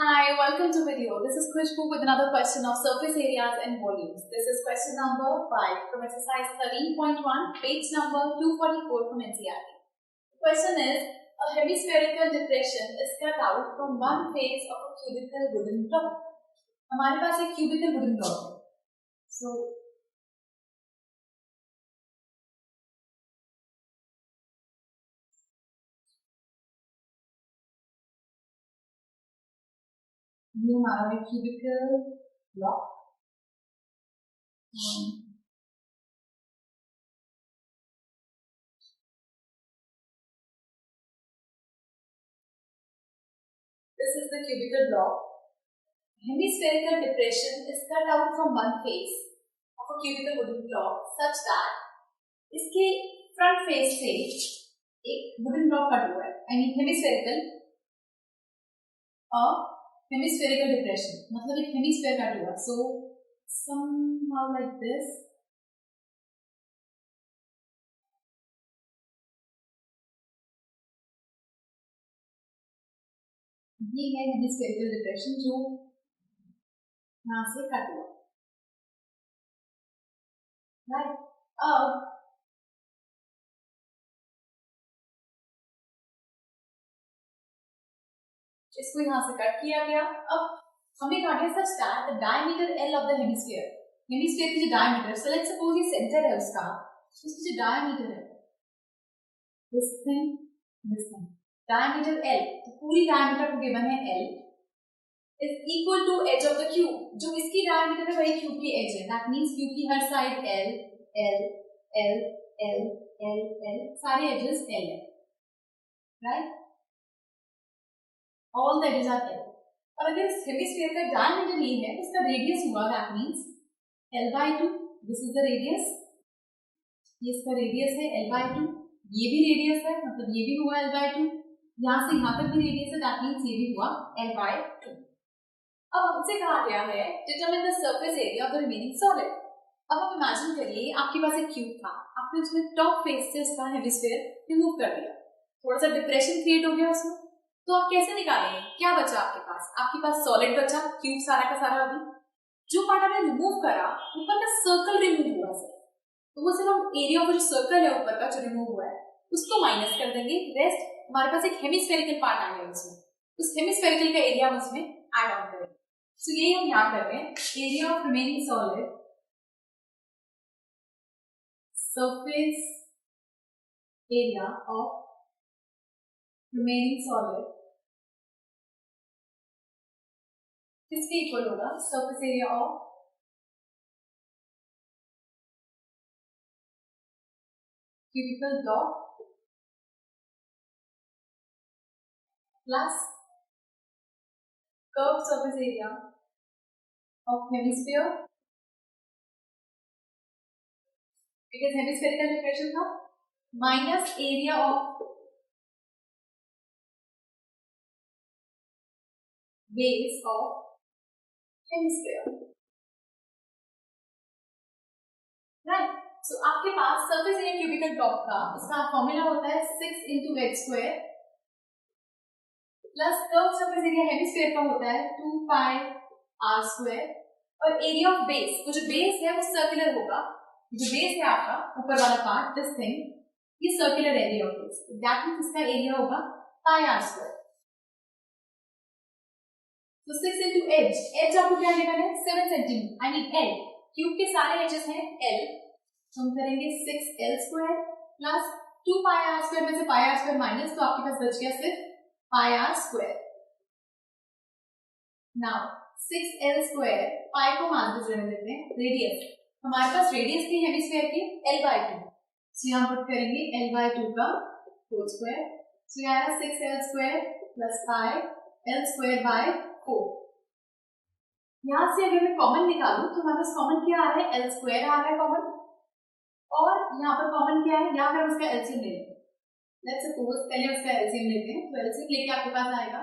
Hi, welcome to video. This is Khushbu with another question of surface areas and volumes. This is question number 5 from exercise 13.1, page number 244 from NCERT. The question is, a hemispherical depression is cut out from one face of a cubical wooden block. हमारे पास एक cubical wooden block है. So ये हमारा है cubical block. This is the cubical block. Hemispherical depression is cut out from one face of a cubical wooden block such that इसके front face से एक wooden block cut हुआ है. I mean hemispherical depression मतलब एक hemisphere cut हुआ. So somehow like this. ये है hemispherical depression जो यहाँ से कट हुआ. Right. अब इसको यहाँ से कट किया गया. अब हमें कहा गया such that the diameter L of the hemisphere की जो डायमीटर, सो लेट्स सपोज ये सेंटर है उसका, उसकी जो डायमीटर है दिस थिंग डायमीटर L, तो पूरी डायमीटर को गिवन है L is equal to edge of the cube. जो इसकी डायमीटर है वही क्यूब की एज है. दैट मींस क्यूब की हर side L L L L L L सारे एजेस L है. Right, all the edges are L. और अगर इस हेमिस्फीयर का डायमीटर ये है तो इसका रेडियस हुआ, that means L/2. This is the radius, ये इसका रेडियस है L/2. ये भी रेडियस है, मतलब ये भी हुआ L/2. यहाँ से यहाँ तक भी रेडियस है, दैट मींस ये भी हुआ L/2. अब हमसे कहा गया है determine the surface area of the remaining solid. अब आप इमेजिन करिए आपके पास एक क्यूब था, आपने उसमें टॉप फेस से उसका हेमिस्फीयर रिमूव कर दिया, थोड़ा सा डिप्रेशन क्रिएट हो गया उसमें. तो आप कैसे निकालेंगे? क्या बचा आपके पास? आपके पास सॉलिड बचा, क्यूब सारा का सारा. अभी जो पार्ट आपने रिमूव करा ऊपर का सर्कल रिमूव हुआ सर, तो वो सिर्फ हम एरिया ऑफ जो सर्कल है ऊपर का जो रिमूव हुआ है उसको माइनस कर देंगे. रेस्ट हमारे पास एक हेमिस्फेरिकल पार्ट आ गया उसमें, उस हेमिस्फेरिकल का एरिया हम उसमें ऐड ऑन करेंगे. सो यही हम याद कर रहे हैं, area of remaining solid surface area of remaining solid किसके इक्वल होगा? Surface area of cubical block plus curved surface area of hemisphere, because hemispherical depression था, minus area of base of hemisphere. Right. So आपके पास surface area cubical block का उसका formula होता है 6 into h square plus curve surface area hemisphere का होता है 2 pi r square, और एरिया ऑफ बेस, वो जो बेस है वो सर्कुलर होगा. जो बेस है आपका ऊपर वाला पार्ट, दिस थिंग, ये circular area of base, that means इसका एरिया होगा pi r square. तो 6 into h, h आपको क्या गिवन है? 7 centimetre. I mean L, cube के सारे एजेस हैं L, तो हम करेंगे 6L square plus 2 pi r square में से pi r square माइनस, तो आपके पास बच गया सिर्फ pi r square. Now 6L square, pi को मान के जोड़ देते हैं रेडियस. हमारे पास रेडियस थी हेमिस्फीयर की L/2, सो यहाँ पुट करेंगे L/2 का होल स्क्वायर. सो यहाँ 6L square plus pi L square by 4. यहाँ से अगर मैं कॉमन निकालूं तो हमारे पास कॉमन क्या आ रहा है? L square आ रहा है कॉमन, और यहाँ पर कॉमन क्या है? यहाँ पर उसका एलसीएम ले लेते हैं. लेट्स सपोज पहले उसका एलसीएम लेते हैं, तो एलसीएम लेके आपके पास आएगा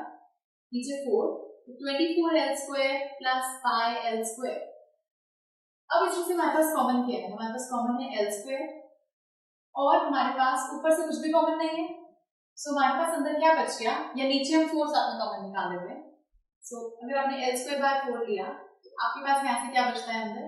नीचे 4, तो 24L square plus pi L square. अब इसमें से हमारे पास कॉमन क्या है? हमारे पास कॉमन है L square, और हमारे पास ऊपर से कुछ भी कॉमन नहीं है, सो हमारे पास अंदर क्या बच गया, या नीचे हम 4 साथ में कॉमन निकाल देते हैं, सो अगर आपने L स्क्वायर बाय 4 लिया तो आपके पास यहाँ से क्या बचता है अंदर,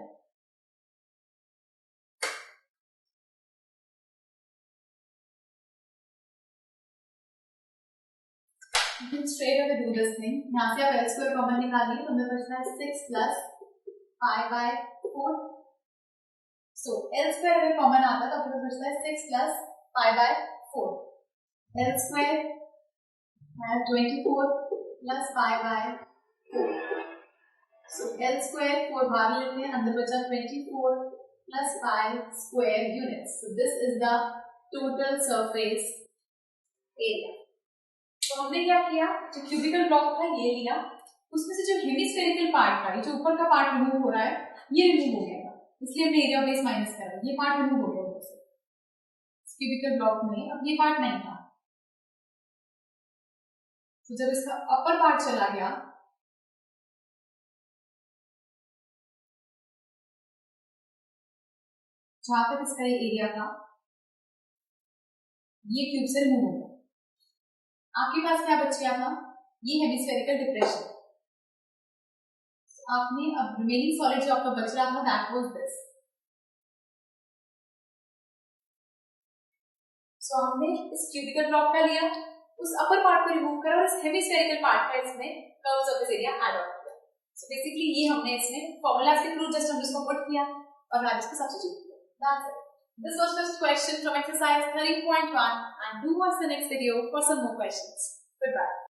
straight away do this thing, यहाँ से आप L स्क्वायर कॉमन निकालिए तो अंदर बचता है 6 plus pi by 4। So L square अगर कॉमन आता है तो आपके पास बचता है 6 plus pi by 4। L square है 24 plus pi by 4। So L square 4 बाहर लेते हैं, अंदर बचा 24 plus pi square units. So this is the total surface area. तो हमने क्या किया, जो क्यूबिकल ब्लॉक था ये लिया, उसमें से जो हेमिस्फेरिकल पार्ट था, जो ऊपर का पार्ट रिमूव हो रहा है, ये रिमूव हो गया था, इसलिए हमने एरिया बेस माइनस करा, ये पार्ट रिमूव हो गया ऊपर से क्यूबिकल ब्लॉक में, अब ये पार्ट नहीं था। तो जब इसका अपर पार्ट चला गया, जहां तक इसका ये एरिया था, ये क्यूब से रिमूव हो गया, आपके पास क्या बच गया था, ये हेमिस्फेरिकल डिप्रेशन। आपने अब रिमेनिंग सॉलिड जो आपका बच रहा था दैट वाज दिस। सो हमने इस क्यूबिकल ब्लॉक का लिया, उस अपर पार्ट को रिमूव करा और इस हेमिस्फेरिकल पार्ट का इसमें curve surface area add on किया। सो बेसिकली ये हमने इसमें फॉर्मूलाज के थ्रू जस्ट हम इसको पुट किया और आज इसको सब्स्टिट्यूट किया, that's it. This was just question from exercise 13.1 and do watch the next video for some more questions. Goodbye.